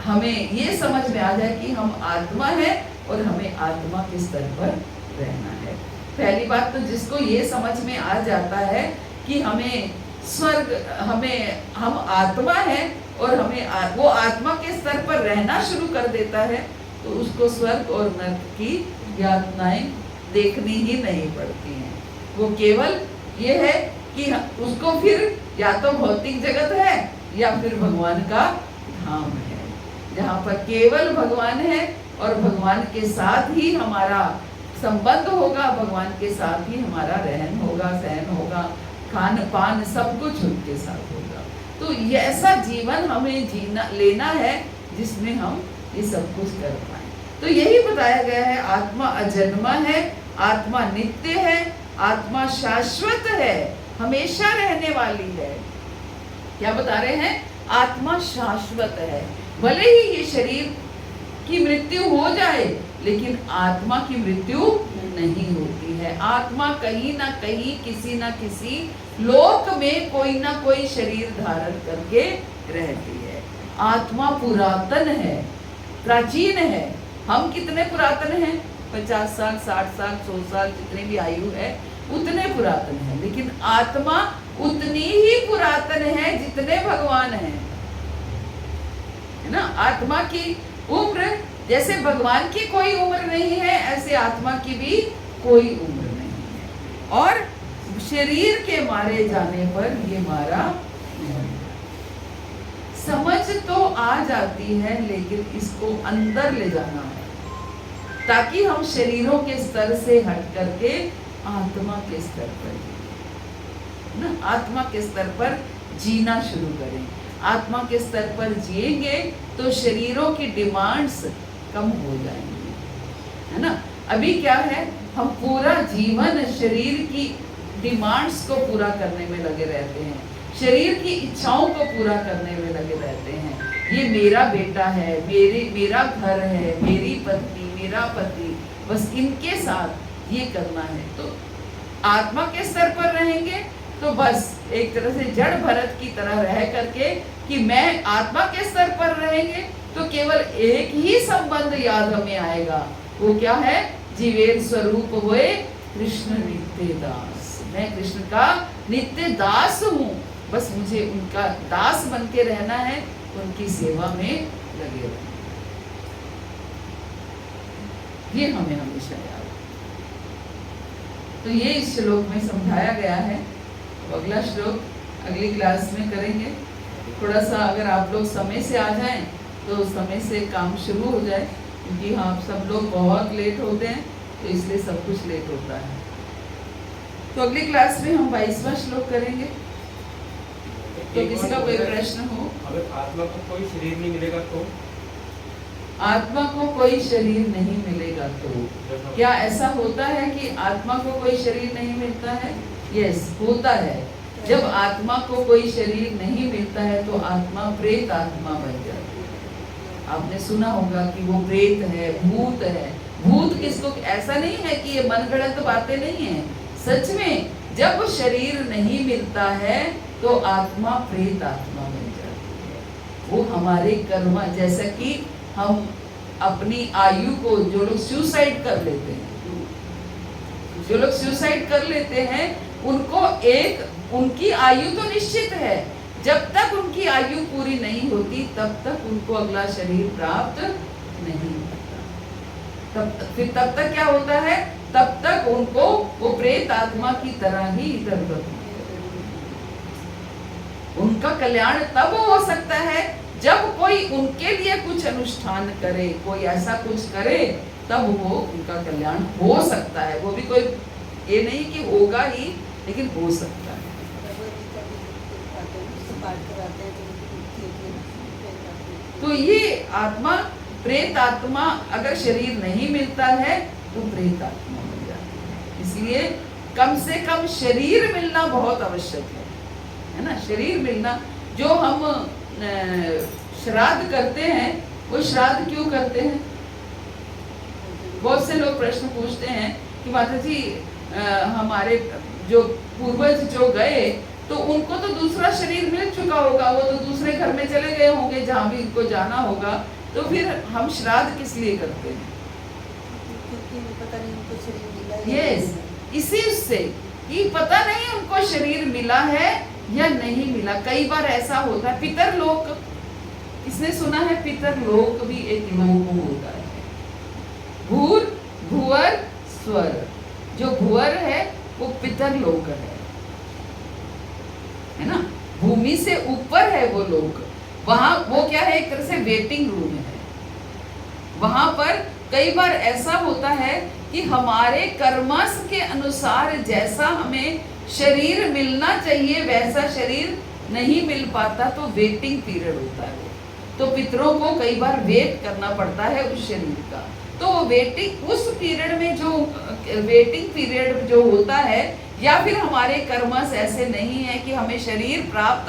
हमें ये समझ में आ जाए कि हम आत्मा है और हमें आत्मा के स्तर पर रहना है। पहली बात तो जिसको ये समझ में आ जाता है कि हमें स्वर्ग, हम आत्मा है और हमें वो आत्मा के स्तर पर रहना शुरू कर देता है, तो उसको स्वर्ग और नरक की यातनाएं देखनी ही नहीं पड़ती हैं। वो केवल ये है कि उसको फिर या तो भौतिक जगत है या फिर भगवान का धाम है, जहाँ पर केवल भगवान है और भगवान के साथ ही हमारा संबंध होगा, भगवान के साथ ही हमारा रहन होगा, सहन होगा, खान पान सब कुछ उनके साथ होगा। तो ये ऐसा जीवन हमें लेना है जिसमें हम ये सब कुछ कर पाए। तो यही बताया गया है, आत्मा अजन्मा है आत्मा नित्य है, आत्मा शाश्वत है, हमेशा रहने वाली है। क्या बता रहे हैं? आत्मा शाश्वत है। भले ही ये शरीर की मृत्यु हो जाए, लेकिन आत्मा की मृत्यु नहीं होती है। आत्मा कहीं ना कहीं किसी ना किसी लोक में कोई ना कोई शरीर धारण करके रहती है। आत्मा पुरातन है, प्राचीन है। हम कितने पुरातन हैं? 50 साल, 60 साल, 100 साल, जितनी भी आयु है उतने पुरातन है। लेकिन आत्मा उतनी ही पुरातन है जितने भगवान हैं, है ना। आत्मा की उम्र, जैसे भगवान की कोई उम्र नहीं है, ऐसे आत्मा की भी कोई उम्र नहीं है। और शरीर के मारे जाने पर ये मारा नहीं। समझ तो आ जाती है, लेकिन इसको अंदर ले जाना है, ताकि हम शरीरों के स्तर से हट करके आत्मा के स्तर पर ना, आत्मा के स्तर पर जीना शुरू करें। आत्मा के स्तर पर जिएंगे तो शरीरों की डिमांड्स कम हो जाएंगी, है ना। अभी क्या है, हम पूरा जीवन शरीर की डिमांड्स को पूरा करने में लगे रहते हैं, शरीर की इच्छाओं को पूरा करने में लगे रहते हैं। ये मेरा बेटा है, मेरा घर है, मेरी पत्नी, मेरा पति, बस इनके साथ ये करना है। तो आत्मा के स्तर पर रहेंगे तो बस एक तरह से जड़ भरत की तरह रह करके कि मैं आत्मा के स्तर पर रहेंगे तो केवल एक ही संबंध याद हमें आएगा। वो क्या है? जीवेर स्वरूप हुए कृष्ण नित्य दास। मैं कृष्ण का नित्य दास हूँ, बस मुझे उनका दास बन के रहना है, उनकी सेवा में लगे रहना। ये हमें हमेशा याद। तो ये इस श्लोक में समझाया गया है। तो अगला श्लोक अगली क्लास में करेंगे। थोड़ा सा अगर आप लोग समय से आ जाएं तो समय से काम शुरू हो जाए, क्योंकि हाँ सब लोग बहुत लेट होते हैं, तो इसलिए सब कुछ लेट होता है। तो अगली क्लास में हम 22वां श्लोक करेंगे। तो किसी का कोई प्रश्न हो? अगर आत्मा को कोई शरीर नहीं मिलेगा तो? आत्मा को कोई शरीर नहीं मिलेगा तो क्या ऐसा होता है कि आत्मा को कोई शरीर नहीं मिलता है? यस, होता है। जब आत्मा को कोई शरीर नहीं मिलता है तो आत्मा प्रेत आत्मा बन जाती है। आपने सुना होगा कि वो प्रेत है, भूत है। भूत किसको? ऐसा नहीं है कि ये मनगढ़ंत बातें नहीं है, सच में जब शरीर नहीं मिलता है तो आत्मा प्रेत आत्मा बन जाती है। वो हमारे कर्म, जैसा कि हम अपनी आयु को, जो लोग सुसाइड कर लेते हैं, उनको उनकी आयु तो निश्चित है। जब तक उनकी आयु पूरी नहीं होती तब तक उनको अगला शरीर प्राप्त नहीं होता। तब तक क्या होता है? तब तक उनको वो प्रेत आत्मा की तरह ही इधर उधर। उनका कल्याण तब हो सकता है जब कोई उनके लिए कुछ अनुष्ठान करे, कोई ऐसा कुछ करे, तब वो उनका कल्याण हो सकता है। वो भी कोई ये नहीं कि होगा ही, लेकिन हो सकता है। तो ये आत्मा, प्रेत आत्मा, अगर शरीर नहीं मिलता है तो प्रेत आत्मा बन जाती है। इसलिए कम से कम शरीर मिलना बहुत आवश्यक है ना। शरीर मिलना, जो हम श्राद्ध करते हैं, वो श्राद्ध क्यों करते हैं? बहुत से लोग प्रश्न पूछते हैं कि माता जी हमारे जो पूर्वज जो गए तो उनको तो दूसरा शरीर मिल चुका होगा, वो तो दूसरे घर में चले गए होंगे जहाँ भी इनको जाना होगा, तो फिर हम श्राद्ध किस लिए करते हैं? यस, इसी उससे कि पता नहीं उनको शरीर मिला है या नहीं मिला। कई बार ऐसा होता है, पितर लोक, इसने सुना है पितर लोक भी एक लोक होता है। भूर, भुवर, स्वर। जो भुवर है वो पितर लोक है ना, भूमि से ऊपर है वो लोक। वहां वो क्या है? एक तरह से वेटिंग रूम है। वहां पर कई बार ऐसा होता है कि हमारे कर्मस के अनुसार जैसा हमें शरीर मिलना चाहिए वैसा शरीर नहीं मिल पाता, तो वेटिंग पीरियड होता है। तो पितरों को कई बार वेट करना पड़ता है उस शरीर का। तो वेटिंग उस पीरियड में जो वेटिंग पीरियड जो होता है, या फिर हमारे कर्मस ऐसे नहीं है कि हमें शरीर प्राप्त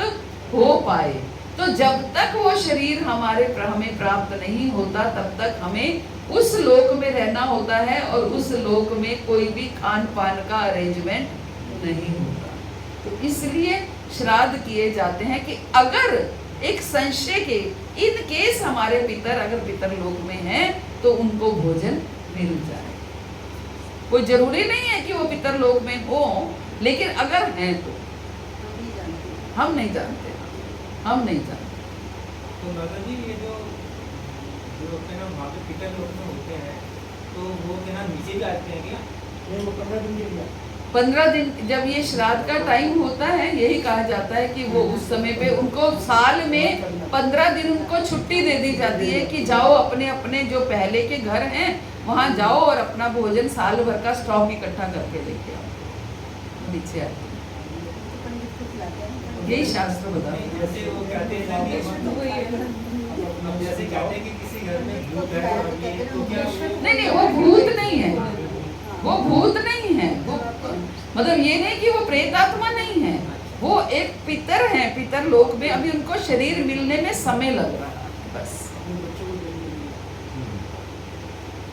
हो पाए, तो जब तक वो शरीर हमें प्राप्त नहीं होता तब तक हमें उस लोक में रहना होता है, और उस लोक में कोई भी खान पान का अरेंजमेंट नहीं होता। तो इसलिए श्राद्ध किए जाते हैं कि अगर एक संशय के इन केस हमारे पितर अगर पितर लोक में हैं तो उनको भोजन मिल जाए। कोई जरूरी नहीं है कि वो पितर लोक में हो, लेकिन अगर हैं तो हम नहीं जानते। तो माता जी ये जो अपने ना वहाँ पे पितर लोग में होते हैं, तो वो क्या ना नीचे भी आते हैं क्या? ये वो 15 दिन के लिए 15 दिन जब ये श्राद्ध का टाइम होता है, यही कहा जाता है कि वो उस समय पे उनको साल में 15 दिन उनको छुट्टी दे दी जाती है कि जाओ अपने अपने जो पहले के घर हैं वहाँ जाओ और अपना भोजन साल भर का स्टॉक इकट्ठा करके लेके आओ। नीचे आते हैं, यही शास्त्र बताते हैं। जैसे वो कहते हैं ना कि अब जैसे कहते हैं कि किसी घर में भूत है और ये, तो क्या नहीं, वो भूत नहीं है, वो भूत नहीं है, वो मतलब ये नहीं कि वो प्रेत आत्मा नहीं है, वो एक पितर है। पितर लोक में अभी उनको शरीर मिलने में समय लग रहा है बस।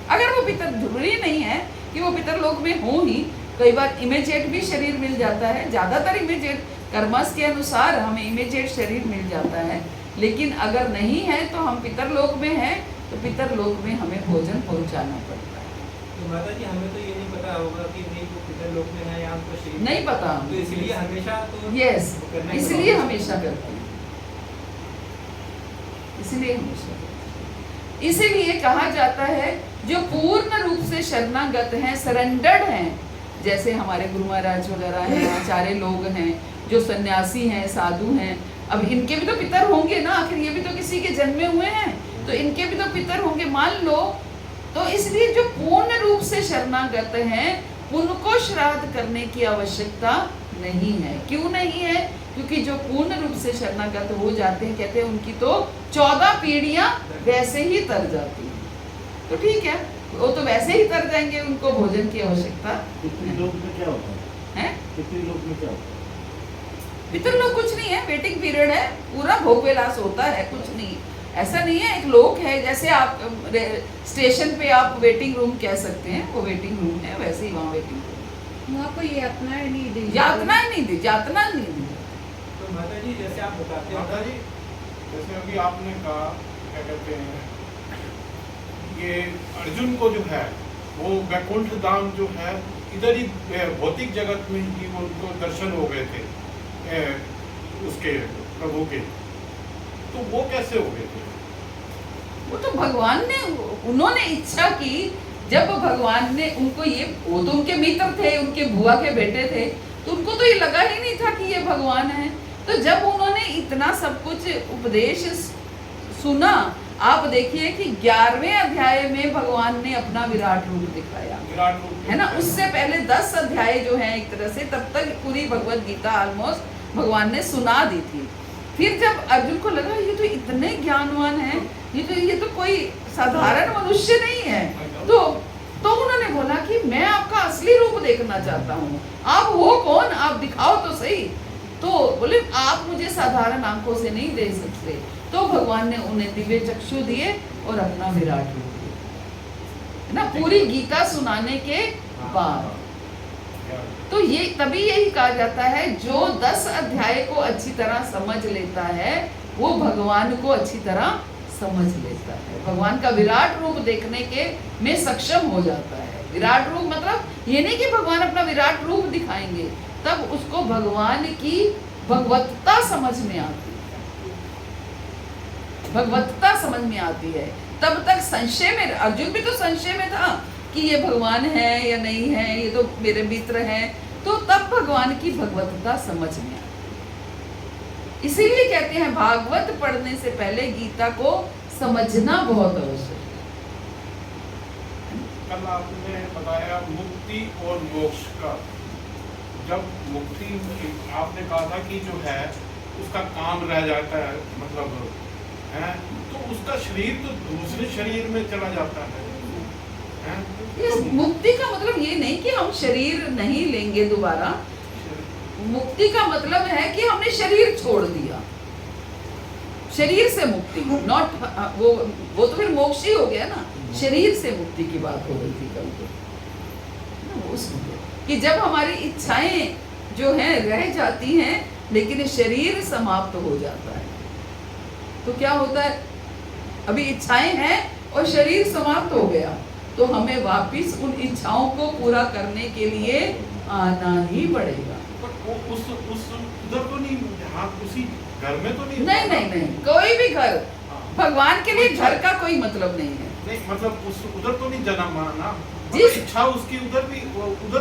अगर वो पितर जरूरी नहीं है कि वो पितर लोक में हो ही, कई बार इमीडिएट भी शरीर मिल जाता है। ज्यादातर इमीडिएट कर्मस के अनुसार हमें इमीडिएट शरीर मिल जाता है, लेकिन अगर नहीं है तो हम पितर लोक में हैं तो पितर लोक में हमें भोजन पहुंचाना पड़ता है। तो माता जी हमें तो ये नहीं पता होगा कि नहीं वो पितर लोक में है या हमको शरीर नहीं पता, तो इसलिए हमेशा तो यस, करना ही इसलिए पड़ेगा। हमेशा करते हैं, इसलिए हमेशा करते हैं। इसीलिए कहा जाता है जो पूर्ण रूप से शरणागत हैं, सरेंडर्ड हैं, जैसे हमारे गुरु महाराज वगैरह हैं, आचार्य लोग हैं, जो सन्यासी हैं, साधु हैं, अब इनके भी तो पितर होंगे ना, आखिर ये भी तो किसी के जन्मे हुए हैं, तो इनके भी तो पितर होंगे मान लो। तो इसलिए जो पूर्ण रूप से शरणागत हैं उनको श्राद्ध करने की आवश्यकता नहीं है। क्यों नहीं है? क्योंकि जो पूर्ण रूप से शरणागत हो जाते हैं, कहते हैं उनकी तो 14 पीढ़ियां वैसे ही तर जाती हैं, तो ठीक है, वो तो वैसे ही तर जाएंगे, उनको भोजन की आवश्यकता पितृ लोक में क्या होता है? है। पितृ लोक में क्या होता है? पितर लोग कुछ नहीं है, वेटिंग पीरियड है, पूरा भोग विलास होता है, कुछ नहीं, ऐसा नहीं है। एक लोक है, जैसे आप स्टेशन पे आप वेटिंग रूम कह सकते हैं, वो वेटिंग रूम है, वैसे ही वहाँ वेटिंग रूम। वहाँ कोई यातनाएं नहीं दी, यातना ही नहीं दी, यातना नहीं दी। तो माता जी जैसे आप बताते हो, माता जी जैसे अभी आपने कहा क्या कहते हैं, ये अर्जुन को जो है वो वैकुंठ धाम जो है इधर ही भौतिक जगत में ही उनको दर्शन हो गए थे उसके प्रभु के, तो वो कैसे हो गए थे? वो तो भगवान ने, उन्होंने इच्छा की, जब भगवान ने उनको ये, वो तो उनके मित्र थे, उनके बुआ के बेटे थे, तो उनको तो ये लगा ही नहीं था कि ये भगवान है। तो जब उन्होंने इतना सब कुछ उपदेश सुना, आप देखिए कि 11वें अध्याय में भगवान ने अपना विराट रूप दिखाया, विराट रूप है ना। उससे पहले 10 अध्याय जो है एक तरह से, तब तक पूरी भगवत गीता ऑलमोस्ट भगवान ने सुना दी थी। फिर जब अर्जुन को लगा ये तो इतने ज्ञानवान है, ये तो कोई साधारण मनुष्य नहीं है, तो उन्होंने बोला कि मैं आपका असली रूप देखना चाहता हूँ, आप हो कौन, आप दिखाओ तो सही। तो बोले आप मुझे साधारण आंखों से नहीं दे सकते, तो भगवान ने उन्हें दिव्य चक्षु दिए और अपना विराट रूप दिया, है ना, पूरी गीता सुनाने के बाद। तो ये तभी यही कहा जाता है जो 10 अध्याय को अच्छी तरह समझ लेता है वो भगवान को अच्छी तरह समझ लेता है, भगवान का विराट रूप देखने के में सक्षम हो जाता है। विराट रूप मतलब ये नहीं कि भगवान अपना विराट रूप दिखाएंगे, तब उसको भगवान की भगवत्ता समझ में आती है, भगवत्ता समझ में आती है। तब तक संशय में, अर्जुन भी तो संशय में था कि ये भगवान है या नहीं है, ये तो मेरे मित्र हैं, तो तब भगवान की भगवत्ता समझ में आती। इसीलिए कहते हैं भागवत पढ़ने से पहले गीता को समझना बहुत आवश्यक है। कल आपने बताया मुक्ति और मोक्ष का, जब मुक्ति आपने कहा था कि जो है उसका काम रह जाता है, मतलब है, तो उसका शरीर तो दूसरे शरीर में चला जाता है, हैं इस मुक्ति का मतलब ये नहीं कि हम शरीर नहीं लेंगे दोबारा। मुक्ति का मतलब है कि हमने शरीर छोड़ दिया, शरीर से मुक्ति, नॉट वो तो फिर मोक्ष ही हो गया ना। शरीर से मुक्ति की बात हो रही थी कल तो, कि जब हमारी इच्छाएं जो हैं रह जाती हैं लेकिन शरीर समाप्त हो जाता है, तो क्या होता है, अभी इच्छाएं हैं और शरीर समाप्त हो गया, तो हमें वापस उन इच्छाओं को पूरा करने के लिए आना ही पड़ेगा। उस उधर तो नहीं, हाँ उसी घर में तो नहीं, कोई भी घर, भगवान के लिए घर का कोई मतलब नहीं है। नहीं मतलब उस उधर तो नहीं जन्म माना, जिस इच्छा उसकी उधर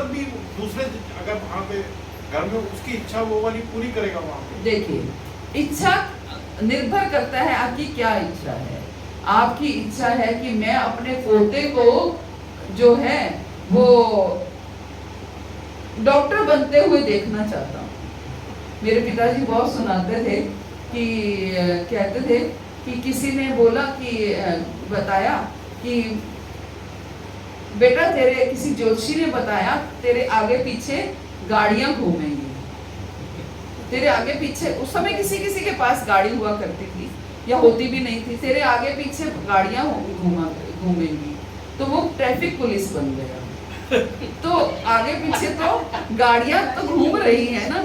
भी दूसरे, अगर वहाँ पे घर में उसकी इच्छा वो वाली पूरी करेगा वहाँ पे। देखिए, इच्छा निर्भर करता है आपकी क्या इच्छा है। आपकी इच्छा है कि मैं अपने पोते को जो है वो डॉक्टर बनते हुए देखना चाहता हूँ। मेरे पिताजी बहुत सुनाते थे कि कहते थे कि किसी ने बोला कि बताया कि बेटा तेरे, किसी ज्योतिषी ने बताया तेरे आगे पीछे गाड़ियां घूमेंगी, तेरे आगे पीछे, उस समय किसी किसी के पास गाड़ी हुआ करती थी या होती भी नहीं थी, तेरे आगे पीछे गाड़ियां घूमेंगी, तो वो ट्रैफिक पुलिस बन गया। तो आगे पीछे तो गाड़ियां तो घूम रही है ना।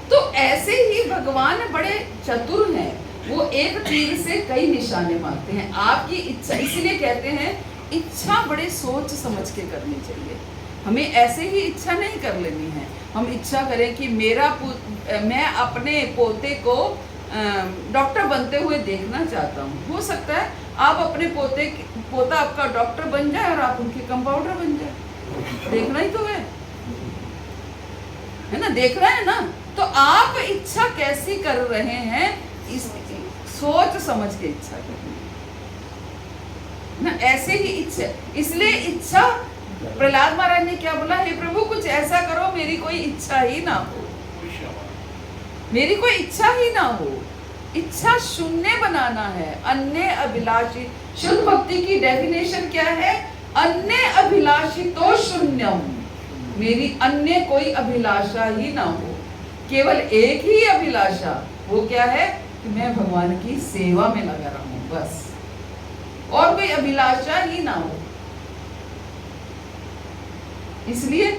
तो ऐसे ही भगवान बड़े चतुर हैं, वो एक तीर से कई निशाने मारते हैं। आपकी इच्छा, इसीलिए कहते हैं इच्छा बड़े सोच समझ के करनी चाहिए। हमें ऐसे ही इच्छा नहीं कर लेनी है। हम इच्छा करें कि मैं अपने पोते को डॉक्टर बनते हुए देखना चाहता हूँ। हो सकता है आप अपने पोता आपका डॉक्टर बन जाए और आप उनके कंपाउंडर बन जाए, देखना ही तो है ना, देखना है ना। तो आप इच्छा कैसी कर रहे हैं, इस सोच समझ के इच्छा करनी ना, ऐसे ही इच्छा। इसलिए इच्छा, प्रहलाद महाराज ने क्या बोला, हे प्रभु कुछ ऐसा करो मेरी कोई इच्छा ही ना हो, मेरी कोई इच्छा ही ना हो। इच्छा शून्य बनाना है, अन्य अभिलाषी। शुद्ध भक्ति की डेफिनेशन क्या है, अन्य अभिलाषी तो शून्यम, मेरी अन्य कोई अभिलाषा ही ना हो, केवल एक ही अभिलाषा। वो क्या है कि मैं भगवान की सेवा में लगा रहूं, बस, और कोई अभिलाषा ही ना हो। इसलिए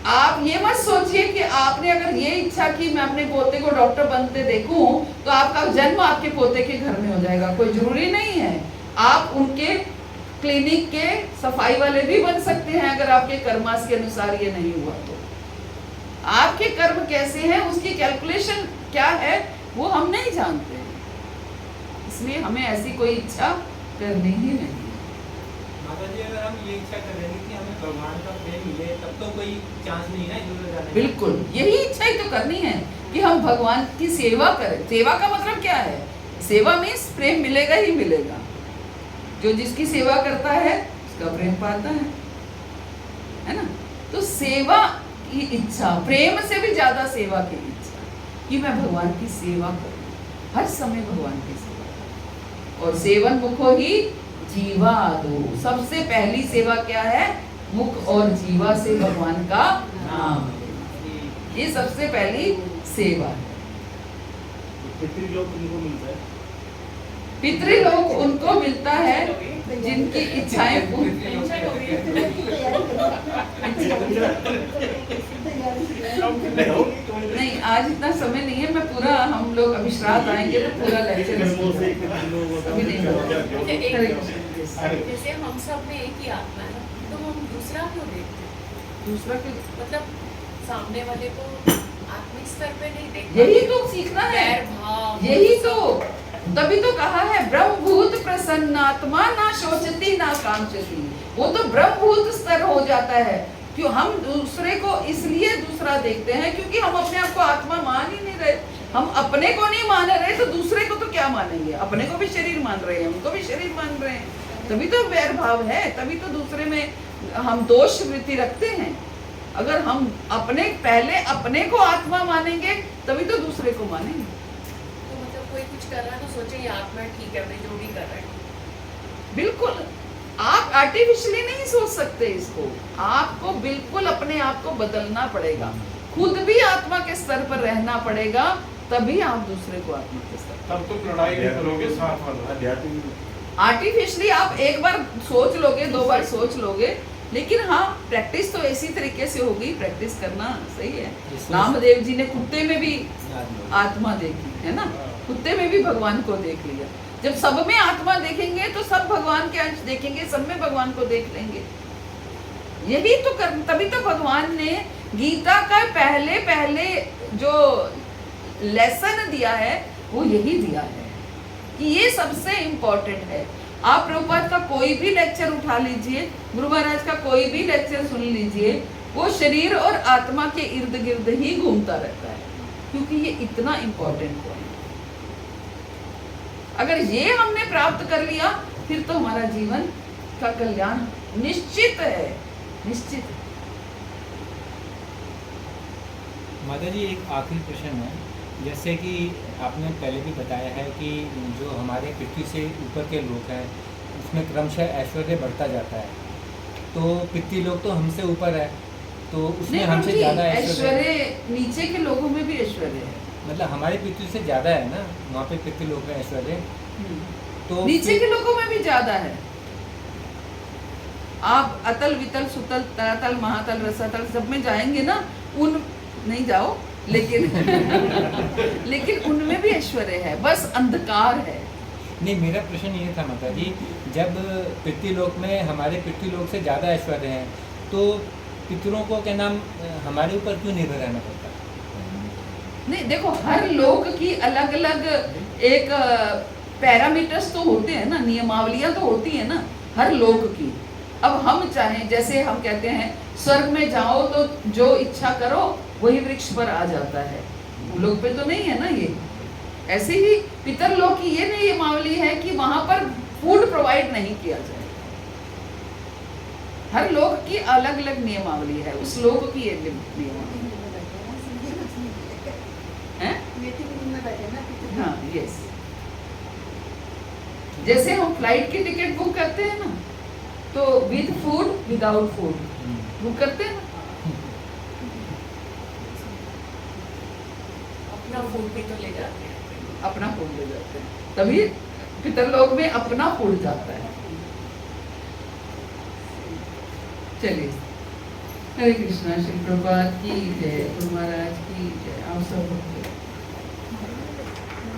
आप ये मत सोचिए कि आपने अगर ये इच्छा की मैं अपने पोते को डॉक्टर बनते देखूं तो आपका जन्म आपके पोते के घर में हो जाएगा। कोई जरूरी नहीं है। आप उनके क्लिनिक के सफाई वाले भी बन सकते हैं अगर आपके कर्मास के अनुसार ये नहीं हुआ तो। आपके कर्म कैसे हैं, उसकी कैलकुलेशन क्या है, वो हम नहीं जानते हैं। इसलिए हमें ऐसी कोई इच्छा करनी ही नहीं। माता जी, अगर हम ये इच्छा कर रहे हैं कि हमें भगवान का प्रेम मिले, तब तो कोई चांस नहीं है इधर जाने का। बिल्कुल, यही इच्छा ही तो करनी है कि हम भगवान की सेवा करें। सेवा का मतलब क्या है, सेवा मीन्स प्रेम मिलेगा ही मिलेगा। जो जिसकी सेवा करता है उसका प्रेम पाता है ना। तो सेवा की इच्छा, प्रेम से भी ज्यादा सेवा की इच्छा, कि मैं भगवान की सेवा करूं, हर समय भगवान की सेवा करूं। और सेवन मुखो ही जीवा दो, सबसे पहली सेवा क्या है, मुख और जीवा से भगवान का नाम, ये सबसे पहली सेवा है। पितृलोक उनको मिलता है, पितृलोक उनको मिलता है जिनकी इच्छाएं पूरी। नहीं, आज इतना समय नहीं है, मैं पूरा, हम लोग अभी श्राद्ध आएंगे तो पूरा लेक्चर अभी नहीं होगा। जैसे हम सब में एक ही आत्मा है, तो हम दूसरा क्यों देखते हैं? दूसरा के मतलब सामने वाले को आत्मिक स्तर पे नहीं देखते। यही तो सीखना है, वैर भाव, यही तो, तभी तो कहा है ब्रह्मभूत प्रसन्नात्मा ना शोचती ना कांक्षती। वो तो ब्रह्मभूत स्तर हो जाता है। क्यों हम दूसरे को इसलिए दूसरा देखते हैं क्योंकि हम अपने आप को आत्मा मान ही नहीं रहे। हम अपने को नहीं मान रहे तो दूसरे को तो क्या मानेंगे। अपने को भी शरीर मान रहे हैं, उनको भी शरीर मान रहे हैं, तभी तो वैर भाव है, तभी तो दूसरे में हम दोष वृत्ति रखते हैं। अगर हम पहले अपने को आत्मा मानेंगे तभी तो दूसरे को मानेंगे। तो मतलब कोई कुछ कर रहा है तो सोचे ये आत्मा ठीक है, मैं जो भी कर रहा है। बिल्कुल, आप आर्टिफिशियली नहीं सोच सकते इसको, आपको बिल्कुल अपने आप को बदलना पड़ेगा, खुद भी आत्मा के स्तर पर रहना पड़ेगा, तभी आप दूसरे को आत्मा के स्तर पर। तब तो लड़ाई नहीं करोगे साथ वालों। आध्यात्मिक आर्टिफिशियली आप एक बार सोच लोगे, 2 बार सोच लोगे, लेकिन हाँ प्रैक्टिस तो इसी तरीके से होगी, प्रैक्टिस करना सही है। नामदेव जी ने कुत्ते में भी आत्मा देखी है ना, कुत्ते में भी भगवान को देख लिया। जब सब में आत्मा देखेंगे तो सब भगवान के अंश देखेंगे, सब में भगवान को देख लेंगे। यही तो कर, तभी तो भगवान ने गीता का पहले जो लेसन दिया है वो यही दिया है कि ये सबसे इम्पोर्टेंट है। आप प्रभुपाद का कोई भी लेक्चर उठा लीजिए, गुरु महाराज का कोई भी लेक्चर सुन लीजिए, वो शरीर और आत्मा के इर्द गिर्द ही घूमता रहता है, क्योंकि ये इतना इम्पोर्टेंट पॉइंट। अगर ये हमने प्राप्त कर लिया फिर तो हमारा जीवन का कल्याण निश्चित है, निश्चित है। माता जी एक आखिरी प्रश्न है, जैसे कि आपने पहले भी बताया है कि जो हमारे पृथ्वी से ऊपर के लोग हैं उसमें क्रमशः ऐश्वर्य बढ़ता जाता है, तो पृथ्वी लोग तो हमसे ऊपर है, तो उसमें नहीं हमसे प्रभु जी, ज़्यादा ऐश्वर्य, ऐश्वर्य नीचे के लोगों में भी ऐश्वर्य है। मतलब हमारे पृथ्वी से ज़्यादा है ना, वहाँ पे पृथ्वी लोग में ऐश्वर्य, तो नीचे के लोगों में भी ज्यादा है। आप अतल वितल सुतल तलातल महातल रसातल सब में जाएंगे ना, उन नहीं जाओ लेकिन लेकिन उनमें भी ऐश्वर्य है, बस अंधकार है। नहीं, मेरा प्रश्न ये था माता जी, जब पृथ्वी लोक में हमारे पृथ्वी लोक से ज़्यादा ऐश्वर्य है, तो पितरों को क्या नाम हमारे ऊपर क्यों निर्भर रहना पड़ता है? नहीं देखो, हर लोक की अलग अलग एक पैरामीटर्स तो होते हैं ना, नियमावलियां तो होती है ना हर लोक की। अब हम चाहें, जैसे हम कहते हैं स्वर्ग में जाओ तो जो इच्छा करो वही वृक्ष पर आ जाता है, लोक पे तो नहीं है ना ये। ऐसे ही पितर लोक की ये नियमावली है कि वहां पर फूड प्रोवाइड नहीं किया जाए। हर लोक की अलग अलग नियमावली है, उस लोक की ये नियमावली है। हाँ यस, जैसे हम फ्लाइट की टिकट बुक करते हैं ना, तो with food without food book करते हैं ना, अपना फूड भी तो ले जाते हैं। अपना फूड ले जाते हैं, तभी पितरलोक में अपना फूड जाता है। चलिए, हरे कृष्णा, श्री प्रभात की जय, गुरु महाराज की जय। आप सब